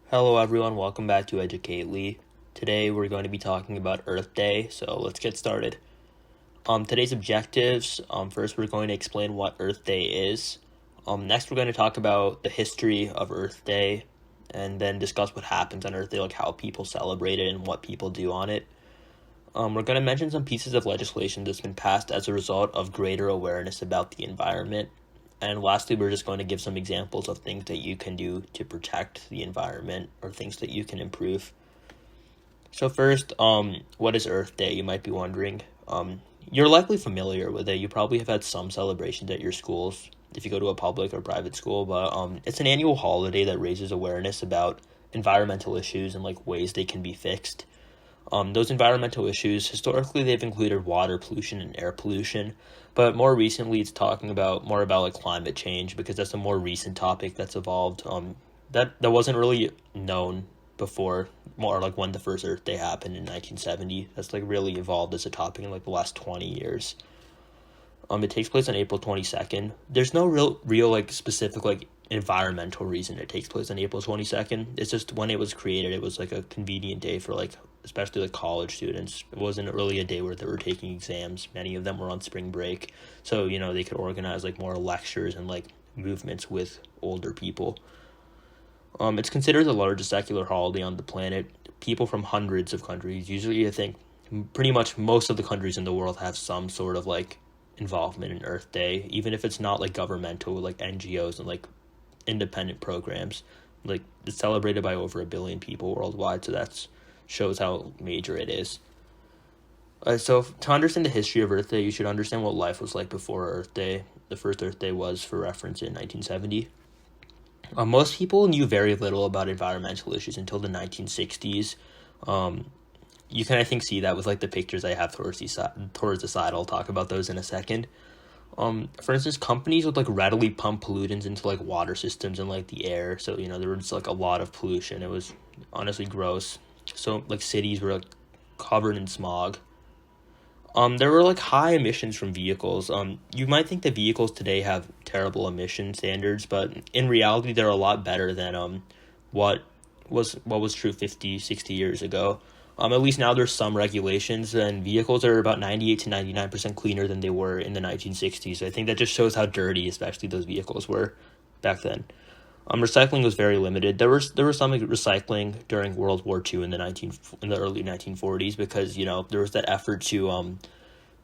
Hello everyone, welcome back to Educate Lee. Today we're going to be talking about Earth Day, so let's get started. Today's objectives, first we're going to explain what Earth Day is. Next we're going to talk about the history of Earth Day, and then discuss what happens on Earth Day, like how people celebrate it and what people do on it. We're going to mention some pieces of legislation that's been passed as a result of greater awareness about the environment. And lastly, we're just going to give some examples of things that you can do to protect the environment or things that you can improve. So first, what is Earth Day? You might be wondering. You're likely familiar with it. You probably have had some celebrations at your schools if you go to a public or private school, but it's an annual holiday that raises awareness about environmental issues and like ways they can be fixed. Those environmental issues, historically, they've included water pollution and air pollution, but more recently, it's talking about more about like climate change because that's a more recent topic that's evolved. That wasn't really known before, more like when the first Earth Day happened in 1970. That's like really evolved as a topic in like the last 20 years. It takes place on April 22nd. There's no real like specific like environmental reason it takes place on April 22nd. It's just when it was created, it was like a convenient day for like especially like college students. It wasn't really a day where they were taking exams. Many of them were on spring break, so they could organize like more lectures and like movements with older people. It's considered the largest secular holiday on the planet. People from hundreds of countries, usually I think pretty much most of the countries in the world have some sort of like involvement in Earth Day, even if it's not like governmental, like NGOs and like independent programs. Like it's celebrated by over 1 billion people worldwide, so that shows how major it is. So to understand the history of Earth Day, you should understand what life was like before Earth Day. The first Earth Day was, for reference, in 1970. Most people knew very little about environmental issues until the 1960s. You can, I think, see that with like the pictures I have towards the side. I'll talk about those in a second. For instance, companies would like readily pump pollutants into like water systems and like the air. So, there was like a lot of pollution. It was honestly gross. So like cities were like covered in smog. There were like high emissions from vehicles. You might think that vehicles today have terrible emission standards, but in reality, they're a lot better than what was true 50, 60 years ago. At least now there's some regulations, and vehicles are about 98 to 99% cleaner than they were in the 1960s. So I think that just shows how dirty, especially those vehicles were back then. Recycling was very limited. There was some recycling during World War II in the early 1940s because there was that effort to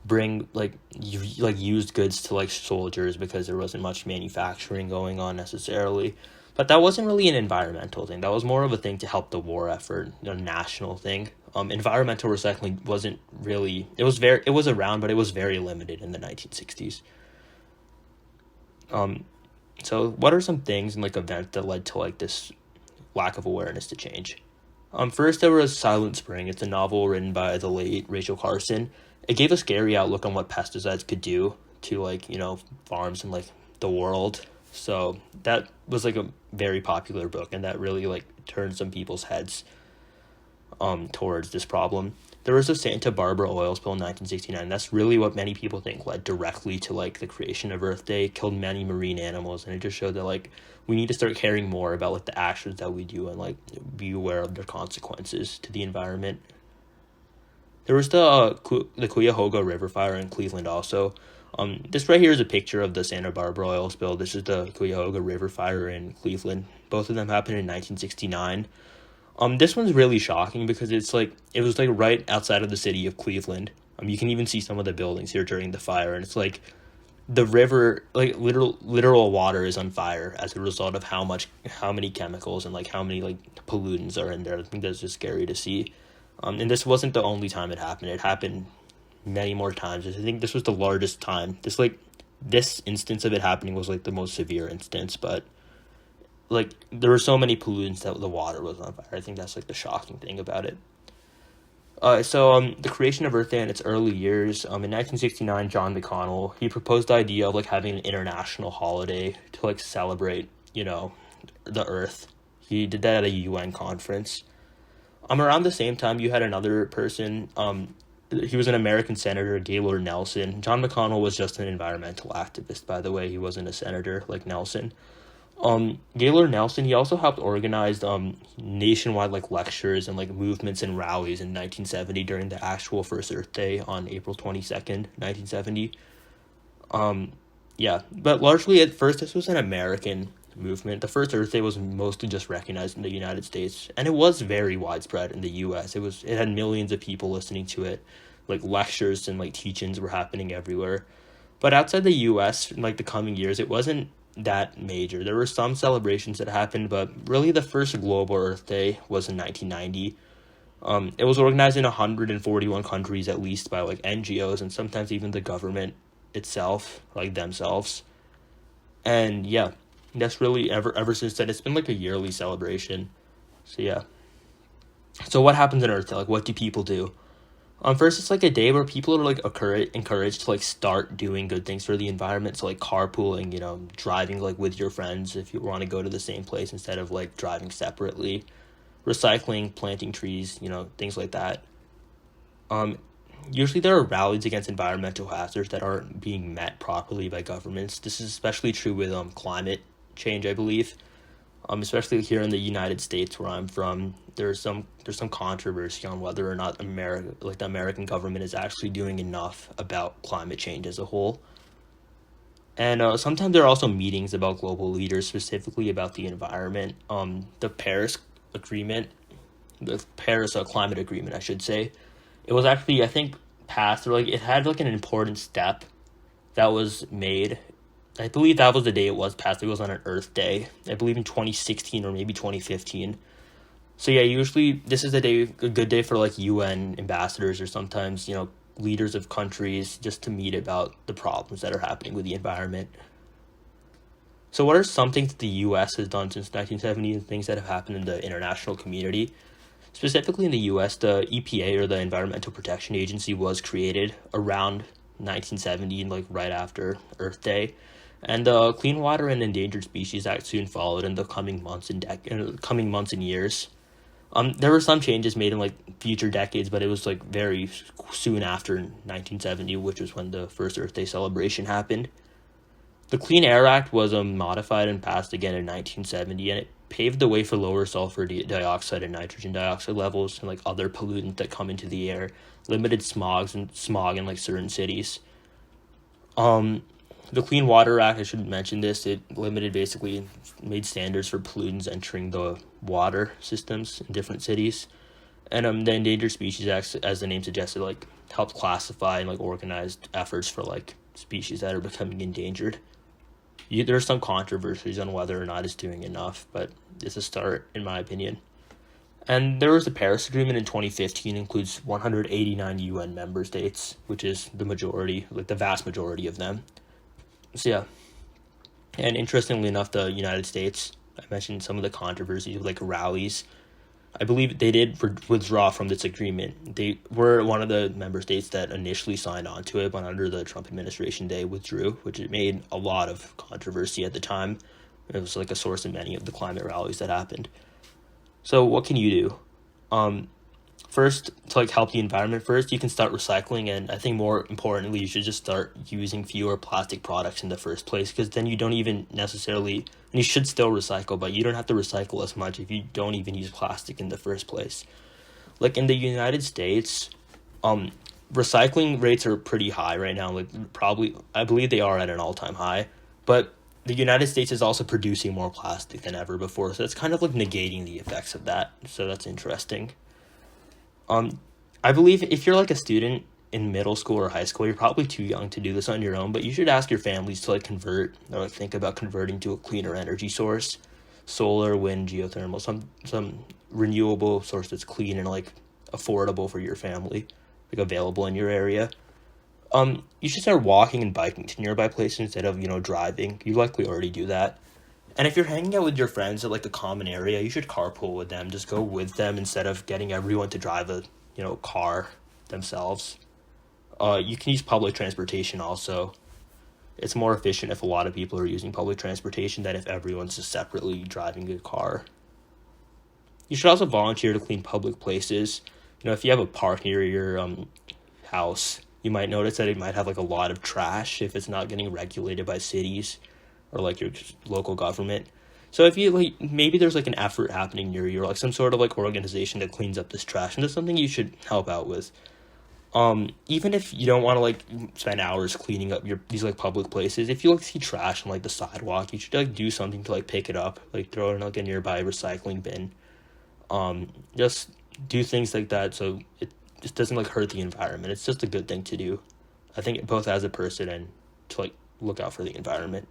bring like used goods to like soldiers because there wasn't much manufacturing going on necessarily. But that wasn't really an environmental thing. That was more of a thing to help the war effort, a national thing. Environmental recycling wasn't really. It was around, but it was very limited in the 1960s. So what are some things and like events that led to like this lack of awareness to change? First, there was Silent Spring. It's a novel written by the late Rachel Carson. It gave a scary outlook on what pesticides could do to like farms and like the world. So that was like a very popular book, and that really like turned some people's heads towards this problem. There was a Santa Barbara oil spill in 1969. That's really what many people think led directly to like the creation of Earth Day. It killed many marine animals, and it just showed that like we need to start caring more about like the actions that we do and like be aware of their consequences to the environment. There was the Cuyahoga River fire in Cleveland also. This right here is a picture of the Santa Barbara oil spill. This is the Cuyahoga River fire in Cleveland. Both of them happened in 1969. This one's really shocking because it was like right outside of the city of Cleveland. You can even see some of the buildings here during the fire, and it's like the river, like literal water is on fire as a result of how many chemicals and like how many like pollutants are in there. I think that's just scary to see. And this wasn't the only time it happened. It happened many more times. I think this was the largest time. This instance of it happening was like the most severe instance, but like there were so many pollutants that the water was on fire. I think that's like the shocking thing about it. The creation of Earth Day in its early years, in 1969, John McConnell, he proposed the idea of like having an international holiday to like celebrate, the Earth. He did that at a UN conference. Around the same time, you had another person. He was an American senator, Gaylord Nelson. John McConnell was just an environmental activist, by the way. He wasn't a senator like Nelson. Gaylord Nelson, he also helped organize nationwide like lectures and like movements and rallies in 1970 during the actual first Earth Day on April 22nd, 1970. Yeah, but largely at first this was an American movement. The first Earth Day was mostly just recognized in the United States, and it was very widespread in the U.S. It had millions of people listening to it, like lectures and like teach-ins were happening everywhere. But outside the U.S. in like the coming years, it wasn't that major. There were some celebrations that happened, but really the first global Earth Day was in 1990. It was organized in 141 countries at least by like NGOs and sometimes even the government itself, like themselves. And yeah, that's really ever since then. It's been like a yearly celebration. So yeah. So what happens in Earth Day? Like, what do people do? First, it's like a day where people are like encouraged to like start doing good things for the environment. So like carpooling, driving like with your friends if you want to go to the same place instead of like driving separately, recycling, planting trees, things like that. Usually there are rallies against environmental hazards that aren't being met properly by governments. This is especially true with climate change, I believe. Especially here in the United States where I'm from, there's some controversy on whether or not the American government is actually doing enough about climate change as a whole. And sometimes there are also meetings about global leaders, specifically about the environment. The Paris Agreement, the Paris Climate Agreement, I should say, it was actually, I think, passed, or like it had like an important step that was made. I believe that was the day it was passed. It was on an Earth Day, I believe in 2016 or maybe 2015. So yeah, usually this is a good day for like UN ambassadors or sometimes, leaders of countries just to meet about the problems that are happening with the environment. So what are some things that the US has done since 1970 and things that have happened in the international community? Specifically in the US, the EPA, or the Environmental Protection Agency, was created around 1970, like right after Earth Day. And the Clean Water and Endangered Species Act soon followed in the coming months and years. There were some changes made in like future decades, but it was like very soon after 1970, which was when the first Earth Day celebration happened. The Clean Air Act was modified and passed again in 1970, and it paved the way for lower sulfur dioxide and nitrogen dioxide levels and like other pollutants that come into the air, limited smog in like certain cities. The Clean Water Act, I should mention this, it basically made standards for pollutants entering the water systems in different cities. And the Endangered Species Act, as the name suggested, like helped classify and like organized efforts for like species that are becoming endangered. There are some controversies on whether or not it's doing enough, but it's a start, in my opinion. And there was the Paris Agreement in 2015, includes 189 UN member states, which is the majority, like the vast majority of them. So yeah. And interestingly enough, the United States, I mentioned some of the controversies with like rallies. I believe they did withdraw from this agreement. They were one of the member states that initially signed on to it, but under the Trump administration, they withdrew, which it made a lot of controversy at the time. It was like a source of many of the climate rallies that happened. So what can you do? First, to like help the environment, you can start recycling, and I think more importantly, you should just start using fewer plastic products in the first place, because then you don't even necessarily, and you should still recycle, but you don't have to recycle as much if you don't even use plastic in the first place. Like in the United States, recycling rates are pretty high right now, like probably, I believe they are at an all-time high, but the United States is also producing more plastic than ever before, so it's kind of like negating the effects of that, so that's interesting. I believe if you're like a student in middle school or high school, you're probably too young to do this on your own, but you should ask your families to like convert or like think about converting to a cleaner energy source, solar, wind, geothermal, some renewable source that's clean and like affordable for your family, like available in your area. You should start walking and biking to nearby places instead of, driving. You likely already do that. And if you're hanging out with your friends at like a common area, you should carpool with them. Just go with them instead of getting everyone to drive a, car themselves. You can use public transportation also. It's more efficient if a lot of people are using public transportation than if everyone's just separately driving a car. You should also volunteer to clean public places. If you have a park near your house, you might notice that it might have like a lot of trash if it's not getting regulated by cities or like your local government. So if you like, maybe there's like an effort happening near you, or like some sort of like organization that cleans up this trash, and that's something you should help out with. Even if you don't want to like spend hours cleaning up these like public places, if you like see trash on like the sidewalk, you should like do something to like pick it up, like throw it in like a nearby recycling bin. Just do things like that so it just doesn't like hurt the environment. It's just a good thing to do, I think, both as a person and to like look out for the environment.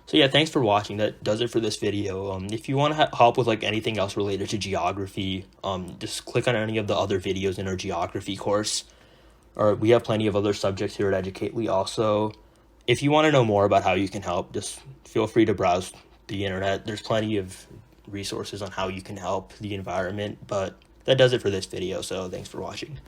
So yeah, thanks for watching. That does it for this video. If you want to help with like anything else related to geography, just click on any of the other videos in our geography course. Or we have plenty of other subjects here at Educately also. If you want to know more about how you can help, just feel free to browse the internet. There's plenty of resources on how you can help the environment. But that does it for this video, so thanks for watching.